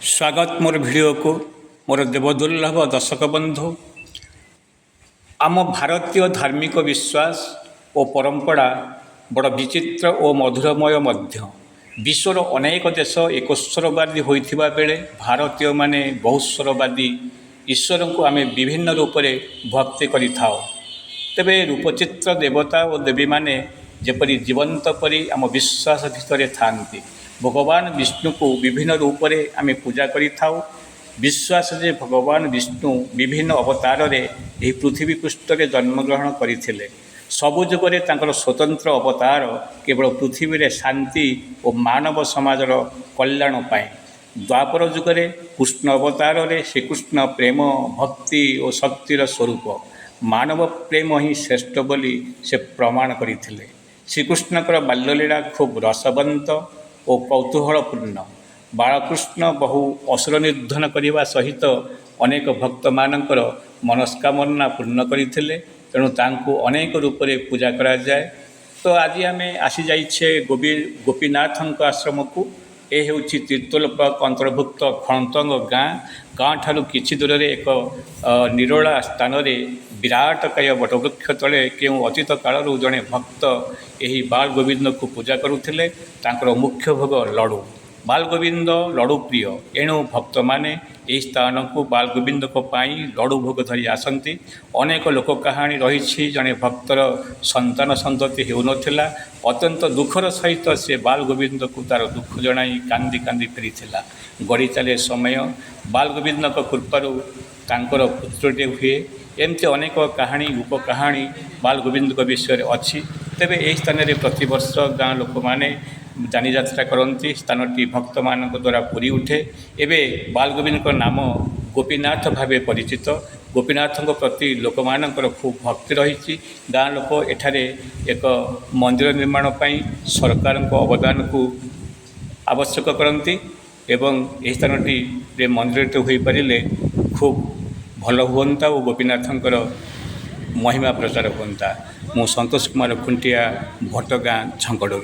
स्वागत मोर भिडियो को मोर देवदुर्लभ दर्शक बंधु। आम भारतीय धार्मिक विश्वास और परंपरा बड़ विचित्र और मधुरमय मध्य। विश्वर अनेक देश एकस्वरवादी होइथिबा बेले भारतीय माने बहुस्वरवादी ईश्वर को आम विभिन्न रूप से भक्ति करिथाओ। तेबे रूपचित्र देवता और देवी माने जेपरि जीवंत परि आम विश्वास भितर थांती। भगवान विष्णु को विभिन्न रूप से आम पूजा करिथाउ। विश्वास जे भगवान विष्णु विभिन्न अवतार रे एही पृथ्वी पृष्ठ रे जन्मग्रहण करथिले। सबु जुगरे तांकर स्वतंत्र अवतार केवल पृथ्वी रे शांति और मानव समाजर कल्याण पाए। द्वापर जुगरे कृष्ण अवतार रे श्रीकृष्ण प्रेम भक्ति और शक्तिर स्वरूप। मानव प्रेम ही श्रेष्ठ बोली से प्रमाण करथिले। श्रीकृष्णकर बाल्यलीला खूब रसवंत और कौतूहलपूर्ण। बालकृष्ण बहु असुर निर्धन करने सहित अनेक भक्त मानकर मनस्कामना पूर्ण करते। तेणु तांको अनेक रूप से पूजा करा जाए। तो आज आम आसी जाइछे गोपीनाथ आश्रम को। यह हूँ तीर्तोल ब्लॉक अंतर्भुक्त खणतंग गाँ ठारू किछि दूर रे एक निरोला स्थान रे विराटकाय बटवृक्ष तले क्यों अतीत कालरू जड़े भक्त यही बाल गोविंद को पूजा करुथिले। तांकर मुख्य भोग लडू। बाल गोविंद लडू प्रिय, एणु भक्त माने यही स्थान को बाल गोविंद को पाई लडू भोग धरी आसती। अनेक लोक कहानी रही। जड़े भक्तर संतान संतति हो नथिला। अत्यंत दुखर सहित से बाल गोविंद को तार दुख जनाई कांदी कांदी फेरीथिला। गड़ी चले समय बाल गोविंद कृपारू तांकर पुत्रटे हुए। एमती अनेक कहानी उपकहानी बाल गोविंद विषय अच्छी। तेबे यही स्थान में प्रतिवर्ष गाँ लोक मैंने जानी यात्रा करती। स्थानटी भक्त मान द्वारा पूरी उठे। एवं बाल गोविंद नाम गोपीनाथ भावे परिचित। गोपीनाथ प्रति लोक मानकर खूब भक्ति रही। गाँ लोक एठारे एक मंदिर निर्माण पाई सरकार अवदान को आवश्यक करती। एवं यही स्थानटी मंदिर हो पारे खूब भल हुआ और गोपीनाथंकर महिमा प्रचार हुआ। मु संतोष कुमार खुंटिया भट्टगाँ झंकड़ू।